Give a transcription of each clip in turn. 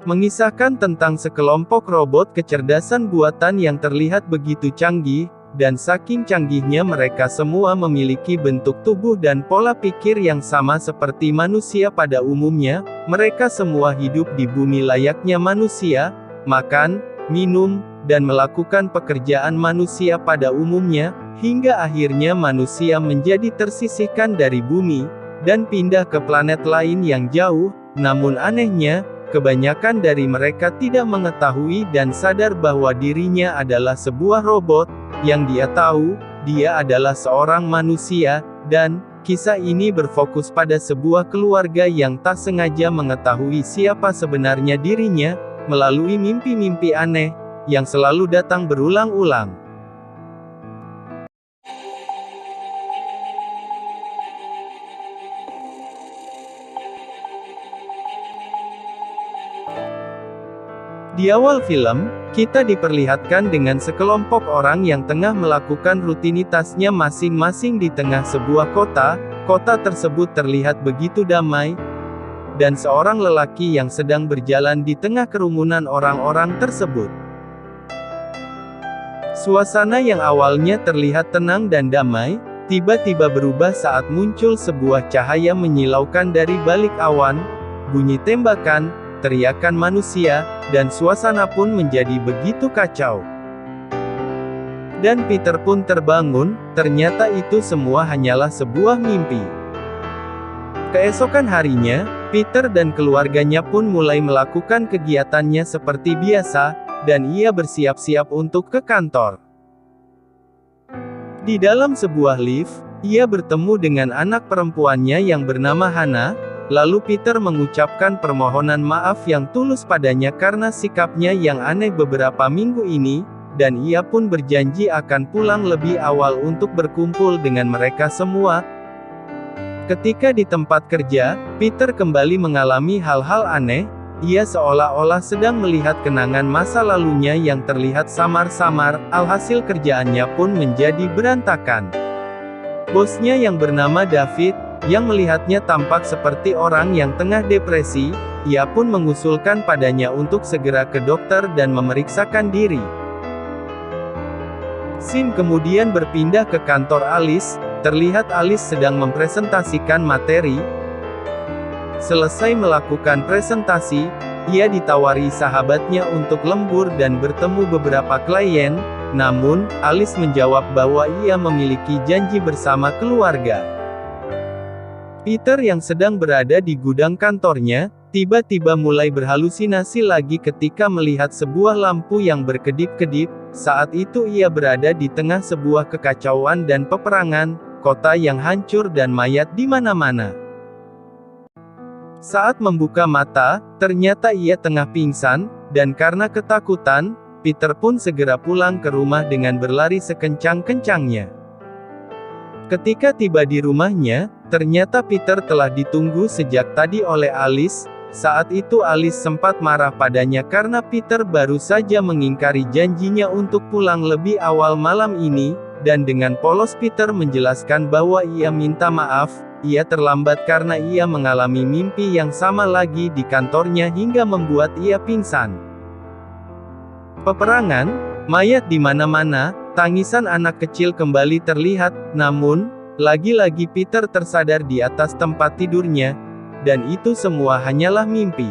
mengisahkan tentang sekelompok robot kecerdasan buatan yang terlihat begitu canggih, dan saking canggihnya mereka semua memiliki bentuk tubuh dan pola pikir yang sama seperti manusia pada umumnya. Mereka semua hidup di bumi layaknya manusia, makan, minum, dan melakukan pekerjaan manusia pada umumnya, hingga akhirnya manusia menjadi tersisihkan dari bumi, dan pindah ke planet lain yang jauh. Namun anehnya, kebanyakan dari mereka tidak mengetahui dan sadar bahwa dirinya adalah sebuah robot. Yang dia tahu, dia adalah seorang manusia, dan kisah ini berfokus pada sebuah keluarga yang tak sengaja mengetahui siapa sebenarnya dirinya, melalui mimpi-mimpi aneh, yang selalu datang berulang-ulang. Di awal film, kita diperlihatkan dengan sekelompok orang yang tengah melakukan rutinitasnya masing-masing di tengah sebuah kota. Kota tersebut terlihat begitu damai, dan seorang lelaki yang sedang berjalan di tengah kerumunan orang-orang tersebut. Suasana yang awalnya terlihat tenang dan damai, tiba-tiba berubah saat muncul sebuah cahaya menyilaukan dari balik awan, bunyi tembakan, teriakan manusia, dan suasana pun menjadi begitu kacau. Dan Peter pun terbangun, ternyata itu semua hanyalah sebuah mimpi. Keesokan harinya, Peter dan keluarganya pun mulai melakukan kegiatannya seperti biasa, dan ia bersiap-siap untuk ke kantor. Di dalam sebuah lift, ia bertemu dengan anak perempuannya yang bernama Hannah. Lalu Peter mengucapkan permohonan maaf yang tulus padanya karena sikapnya yang aneh beberapa minggu ini, dan ia pun berjanji akan pulang lebih awal untuk berkumpul dengan mereka semua. Ketika di tempat kerja, Peter kembali mengalami hal-hal aneh. Ia seolah-olah sedang melihat kenangan masa lalunya yang terlihat samar-samar, alhasil kerjaannya pun menjadi berantakan. Bosnya yang bernama David, yang melihatnya tampak seperti orang yang tengah depresi, ia pun mengusulkan padanya untuk segera ke dokter dan memeriksakan diri. Scene kemudian berpindah ke kantor Alice, terlihat Alice sedang mempresentasikan materi. Selesai melakukan presentasi, ia ditawari sahabatnya untuk lembur dan bertemu beberapa klien, namun, Alice menjawab bahwa ia memiliki janji bersama keluarga. Peter yang sedang berada di gudang kantornya, tiba-tiba mulai berhalusinasi lagi ketika melihat sebuah lampu yang berkedip-kedip. Saat itu ia berada di tengah sebuah kekacauan dan peperangan, kota yang hancur dan mayat di mana-mana. Saat membuka mata, ternyata ia tengah pingsan, dan karena ketakutan, Peter pun segera pulang ke rumah dengan berlari sekencang-kencangnya. Ketika tiba di rumahnya, ternyata Peter telah ditunggu sejak tadi oleh Alice. Saat itu Alice sempat marah padanya karena Peter baru saja mengingkari janjinya untuk pulang lebih awal malam ini, dan dengan polos Peter menjelaskan bahwa ia minta maaf, ia terlambat karena ia mengalami mimpi yang sama lagi di kantornya hingga membuat ia pingsan. Peperangan, mayat di mana-mana, tangisan anak kecil kembali terlihat, namun, lagi-lagi Peter tersadar di atas tempat tidurnya, dan itu semua hanyalah mimpi.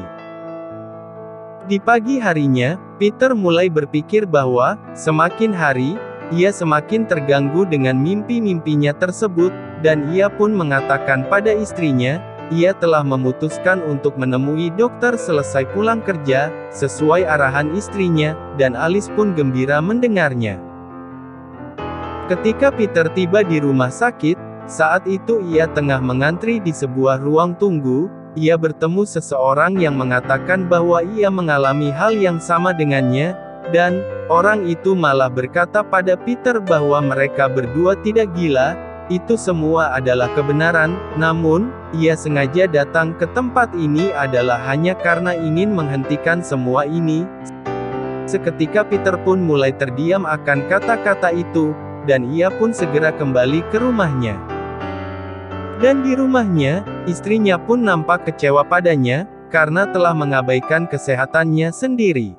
Di pagi harinya, Peter mulai berpikir bahwa, semakin hari, ia semakin terganggu dengan mimpi-mimpinya tersebut, dan ia pun mengatakan pada istrinya, ia telah memutuskan untuk menemui dokter selesai pulang kerja, sesuai arahan istrinya, dan Alice pun gembira mendengarnya. Ketika Peter tiba di rumah sakit, saat itu ia tengah mengantri di sebuah ruang tunggu, ia bertemu seseorang yang mengatakan bahwa ia mengalami hal yang sama dengannya, dan orang itu malah berkata pada Peter bahwa mereka berdua tidak gila. Itu semua adalah kebenaran, namun, ia sengaja datang ke tempat ini adalah hanya karena ingin menghentikan semua ini. Seketika Peter pun mulai terdiam akan kata-kata itu, dan ia pun segera kembali ke rumahnya. Dan di rumahnya, istrinya pun nampak kecewa padanya, karena telah mengabaikan kesehatannya sendiri.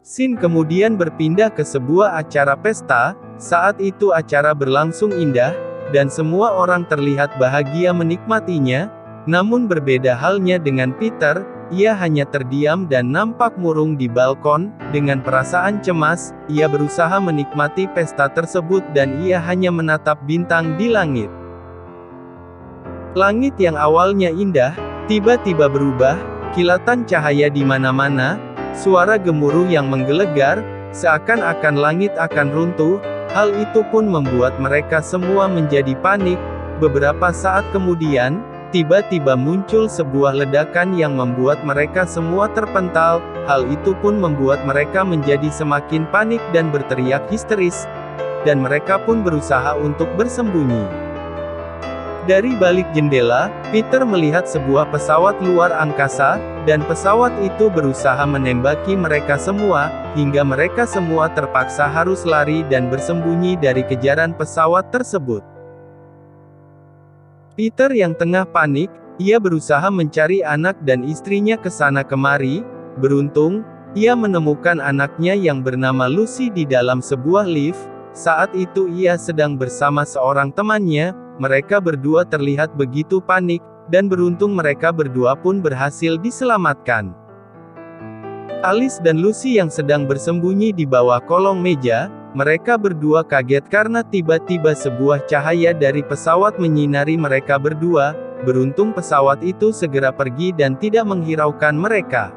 Scene kemudian berpindah ke sebuah acara pesta. Saat itu acara berlangsung indah, dan semua orang terlihat bahagia menikmatinya. Namun berbeda halnya dengan Peter, ia hanya terdiam dan nampak murung di balkon. Dengan perasaan cemas, ia berusaha menikmati pesta tersebut dan ia hanya menatap bintang di langit. Langit yang awalnya indah, tiba-tiba berubah, kilatan cahaya di mana-mana, suara gemuruh yang menggelegar, seakan-akan langit akan runtuh. Hal itu pun membuat mereka semua menjadi panik. Beberapa saat kemudian, tiba-tiba muncul sebuah ledakan yang membuat mereka semua terpental. Hal itu pun membuat mereka menjadi semakin panik dan berteriak histeris. Dan mereka pun berusaha untuk bersembunyi. Dari balik jendela, Peter melihat sebuah pesawat luar angkasa, dan pesawat itu berusaha menembaki mereka semua, hingga mereka semua terpaksa harus lari dan bersembunyi dari kejaran pesawat tersebut. Peter yang tengah panik, ia berusaha mencari anak dan istrinya ke sana kemari. Beruntung, ia menemukan anaknya yang bernama Lucy di dalam sebuah lift. Saat itu ia sedang bersama seorang temannya. Mereka berdua terlihat begitu panik, dan beruntung mereka berdua pun berhasil diselamatkan. Alice dan Lucy yang sedang bersembunyi di bawah kolong meja, mereka berdua kaget karena tiba-tiba sebuah cahaya dari pesawat menyinari mereka berdua. Beruntung pesawat itu segera pergi dan tidak menghiraukan mereka.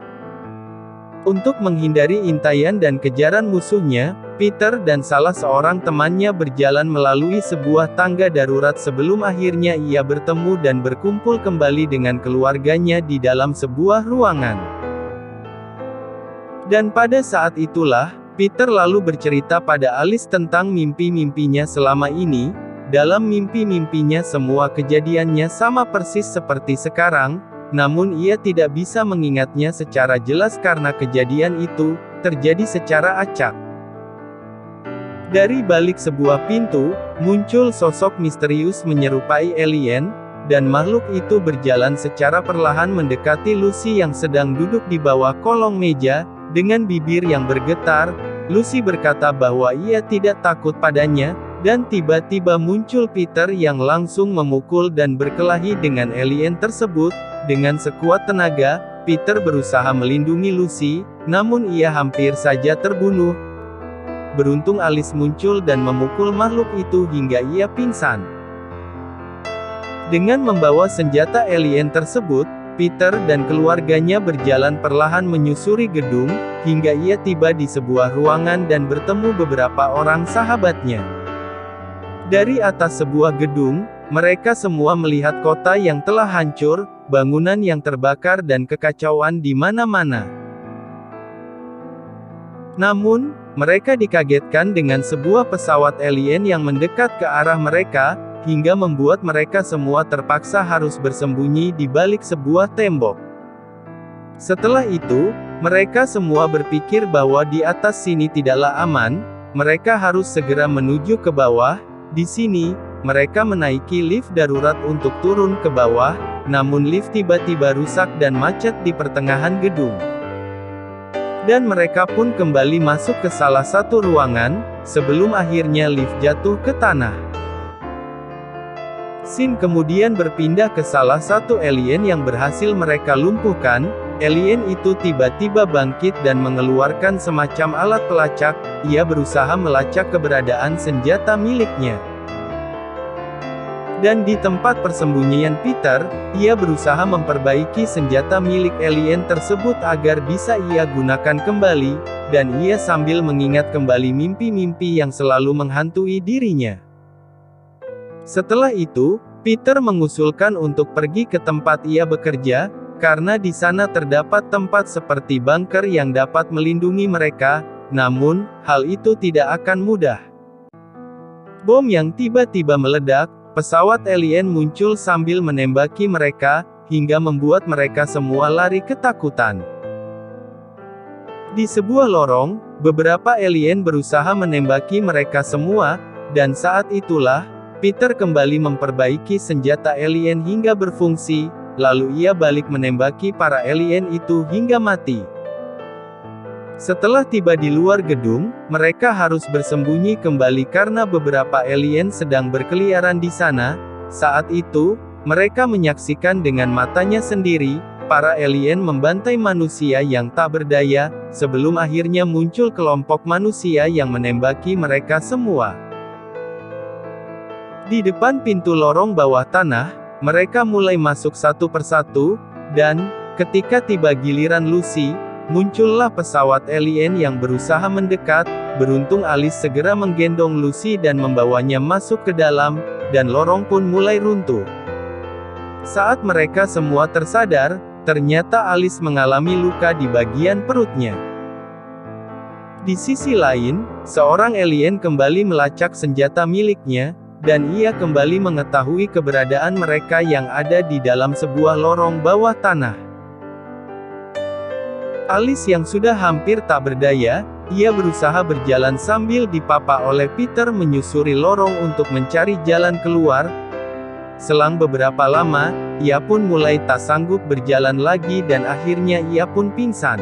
Untuk menghindari intaian dan kejaran musuhnya, Peter dan salah seorang temannya berjalan melalui sebuah tangga darurat sebelum akhirnya ia bertemu dan berkumpul kembali dengan keluarganya di dalam sebuah ruangan. Dan pada saat itulah, Peter lalu bercerita pada Alice tentang mimpi-mimpinya selama ini. Dalam mimpi-mimpinya semua kejadiannya sama persis seperti sekarang, namun ia tidak bisa mengingatnya secara jelas karena kejadian itu terjadi secara acak. Dari balik sebuah pintu, muncul sosok misterius menyerupai alien, dan makhluk itu berjalan secara perlahan mendekati Lucy yang sedang duduk di bawah kolong meja. Dengan bibir yang bergetar, Lucy berkata bahwa ia tidak takut padanya, dan tiba-tiba muncul Peter yang langsung memukul dan berkelahi dengan alien tersebut. Dengan sekuat tenaga, Peter berusaha melindungi Lucy, namun ia hampir saja terbunuh. Beruntung Alice muncul dan memukul makhluk itu hingga ia pingsan. Dengan membawa senjata alien tersebut, Peter dan keluarganya berjalan perlahan menyusuri gedung, hingga ia tiba di sebuah ruangan dan bertemu beberapa orang sahabatnya. Dari atas sebuah gedung, mereka semua melihat kota yang telah hancur, bangunan yang terbakar dan kekacauan di mana-mana. Namun, mereka dikagetkan dengan sebuah pesawat alien yang mendekat ke arah mereka, hingga membuat mereka semua terpaksa harus bersembunyi di balik sebuah tembok. Setelah itu, mereka semua berpikir bahwa di atas sini tidaklah aman, mereka harus segera menuju ke bawah. Di sini, mereka menaiki lift darurat untuk turun ke bawah, namun lift tiba-tiba rusak dan macet di pertengahan gedung. Dan mereka pun kembali masuk ke salah satu ruangan, sebelum akhirnya lift jatuh ke tanah. Scene kemudian berpindah ke salah satu alien yang berhasil mereka lumpuhkan. Alien itu tiba-tiba bangkit dan mengeluarkan semacam alat pelacak. Ia berusaha melacak keberadaan senjata miliknya. Dan di tempat persembunyian Peter, ia berusaha memperbaiki senjata milik alien tersebut agar bisa ia gunakan kembali, dan ia sambil mengingat kembali mimpi-mimpi yang selalu menghantui dirinya. Setelah itu, Peter mengusulkan untuk pergi ke tempat ia bekerja, karena di sana terdapat tempat seperti bunker yang dapat melindungi mereka, namun, hal itu tidak akan mudah. Bom yang tiba-tiba meledak, pesawat alien muncul sambil menembaki mereka, hingga membuat mereka semua lari ketakutan. Di sebuah lorong, beberapa alien berusaha menembaki mereka semua, dan saat itulah, Peter kembali memperbaiki senjata alien hingga berfungsi, lalu ia balik menembaki para alien itu hingga mati. Setelah tiba di luar gedung, mereka harus bersembunyi kembali karena beberapa alien sedang berkeliaran di sana. Saat itu, mereka menyaksikan dengan matanya sendiri, para alien membantai manusia yang tak berdaya, sebelum akhirnya muncul kelompok manusia yang menembaki mereka semua. Di depan pintu lorong bawah tanah, mereka mulai masuk satu persatu, dan, ketika tiba giliran Lucy, muncullah pesawat alien yang berusaha mendekat. Beruntung Alice segera menggendong Lucy dan membawanya masuk ke dalam, dan lorong pun mulai runtuh. Saat mereka semua tersadar, ternyata Alice mengalami luka di bagian perutnya. Di sisi lain, seorang alien kembali melacak senjata miliknya, dan ia kembali mengetahui keberadaan mereka yang ada di dalam sebuah lorong bawah tanah. Alice yang sudah hampir tak berdaya, ia berusaha berjalan sambil dipapa oleh Peter menyusuri lorong untuk mencari jalan keluar. Selang beberapa lama, ia pun mulai tak sanggup berjalan lagi dan akhirnya ia pun pingsan.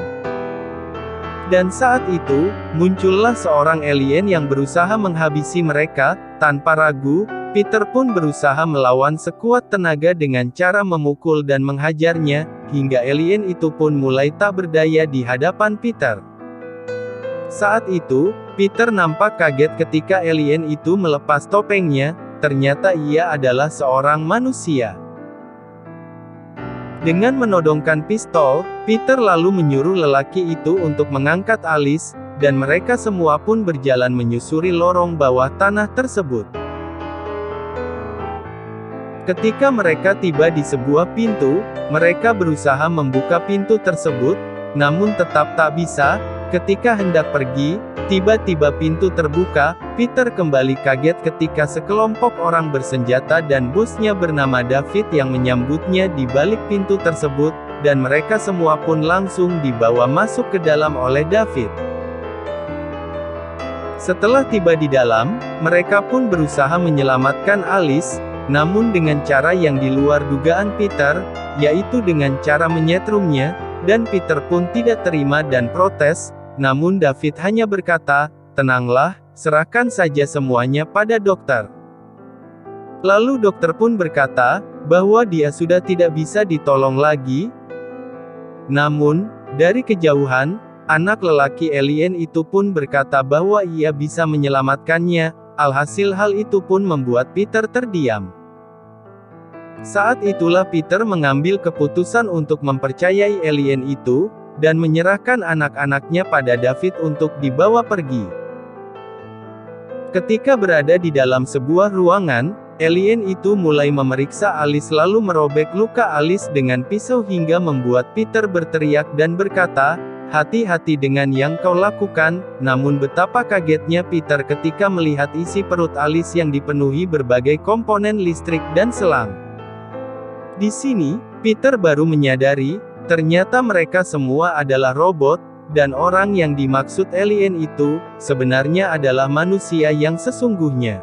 Dan saat itu, muncullah seorang alien yang berusaha menghabisi mereka. Tanpa ragu, Peter pun berusaha melawan sekuat tenaga dengan cara memukul dan menghajarnya, hingga alien itu pun mulai tak berdaya di hadapan Peter. Saat itu, Peter nampak kaget ketika alien itu melepas topengnya, ternyata ia adalah seorang manusia. Dengan menodongkan pistol, Peter lalu menyuruh lelaki itu untuk mengangkat Alice, dan mereka semua pun berjalan menyusuri lorong bawah tanah tersebut. Ketika mereka tiba di sebuah pintu, mereka berusaha membuka pintu tersebut, namun tetap tak bisa. Ketika hendak pergi, tiba-tiba pintu terbuka. Peter kembali kaget ketika sekelompok orang bersenjata dan bosnya bernama David yang menyambutnya di balik pintu tersebut, dan mereka semua pun langsung dibawa masuk ke dalam oleh David. Setelah tiba di dalam, mereka pun berusaha menyelamatkan Alice, namun dengan cara yang di luar dugaan Peter, yaitu dengan cara menyetrumnya, dan Peter pun tidak terima dan protes, namun David hanya berkata, "Tenanglah, serahkan saja semuanya pada dokter." Lalu dokter pun berkata, bahwa dia sudah tidak bisa ditolong lagi. Namun, dari kejauhan, anak lelaki alien itu pun berkata bahwa ia bisa menyelamatkannya, alhasil hal itu pun membuat Peter terdiam. Saat itulah Peter mengambil keputusan untuk mempercayai alien itu, dan menyerahkan anak-anaknya pada David untuk dibawa pergi. Ketika berada di dalam sebuah ruangan, alien itu mulai memeriksa Alice lalu merobek luka Alice dengan pisau hingga membuat Peter berteriak dan berkata, "Hati-hati dengan yang kau lakukan." Namun betapa kagetnya Peter ketika melihat isi perut Alice yang dipenuhi berbagai komponen listrik dan selang. Di sini, Peter baru menyadari, ternyata mereka semua adalah robot, dan orang yang dimaksud alien itu, sebenarnya adalah manusia yang sesungguhnya.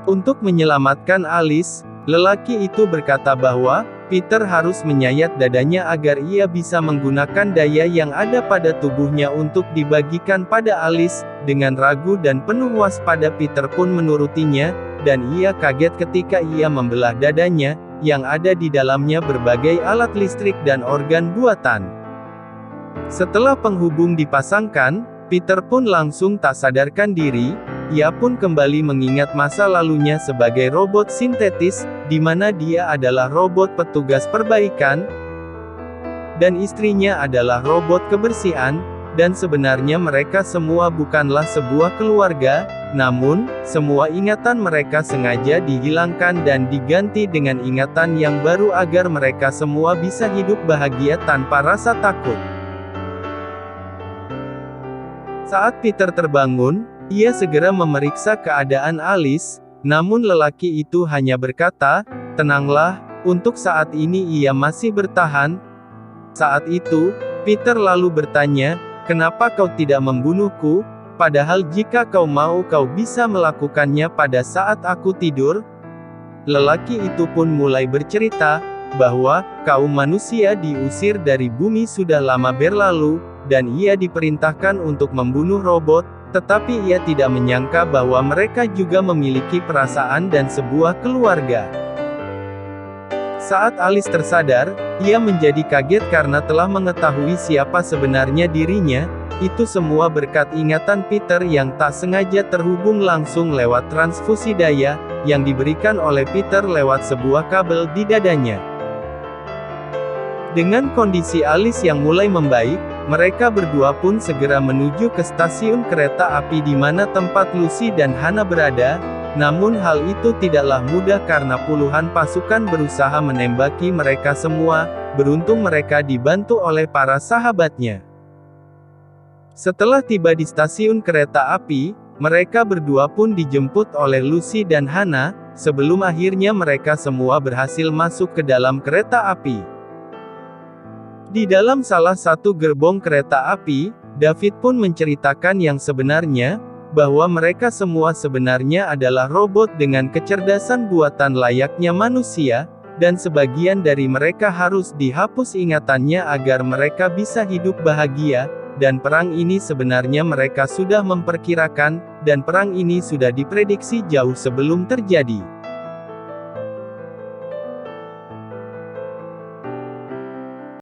Untuk menyelamatkan Alice, lelaki itu berkata bahwa, Peter harus menyayat dadanya agar ia bisa menggunakan daya yang ada pada tubuhnya untuk dibagikan pada Alice. Dengan ragu dan penuh waspada Peter pun menurutinya, dan ia kaget ketika ia membelah dadanya, yang ada di dalamnya berbagai alat listrik dan organ buatan. Setelah penghubung dipasangkan, Peter pun langsung tak sadarkan diri. Ia pun kembali mengingat masa lalunya sebagai robot sintetis, di mana dia adalah robot petugas perbaikan, dan istrinya adalah robot kebersihan, dan sebenarnya mereka semua bukanlah sebuah keluarga, namun, semua ingatan mereka sengaja dihilangkan dan diganti dengan ingatan yang baru agar mereka semua bisa hidup bahagia tanpa rasa takut. Saat Peter terbangun, ia segera memeriksa keadaan Alice, namun lelaki itu hanya berkata, "Tenanglah, untuk saat ini ia masih bertahan." Saat itu, Peter lalu bertanya, "Kenapa kau tidak membunuhku? Padahal jika kau mau kau bisa melakukannya pada saat aku tidur." Lelaki itu pun mulai bercerita, bahwa kaum manusia diusir dari bumi sudah lama berlalu, dan ia diperintahkan untuk membunuh robot, tetapi ia tidak menyangka bahwa mereka juga memiliki perasaan dan sebuah keluarga. Saat Alice tersadar, ia menjadi kaget karena telah mengetahui siapa sebenarnya dirinya. Itu semua berkat ingatan Peter yang tak sengaja terhubung langsung lewat transfusi daya, yang diberikan oleh Peter lewat sebuah kabel di dadanya. Dengan kondisi Alice yang mulai membaik, mereka berdua pun segera menuju ke stasiun kereta api di mana tempat Lucy dan Hannah berada, namun hal itu tidaklah mudah karena puluhan pasukan berusaha menembaki mereka semua. Beruntung mereka dibantu oleh para sahabatnya. Setelah tiba di stasiun kereta api, mereka berdua pun dijemput oleh Lucy dan Hannah, sebelum akhirnya mereka semua berhasil masuk ke dalam kereta api. Di dalam salah satu gerbong kereta api, David pun menceritakan yang sebenarnya, bahwa mereka semua sebenarnya adalah robot dengan kecerdasan buatan layaknya manusia, dan sebagian dari mereka harus dihapus ingatannya agar mereka bisa hidup bahagia. Dan perang ini sebenarnya mereka sudah memperkirakan, dan perang ini sudah diprediksi jauh sebelum terjadi.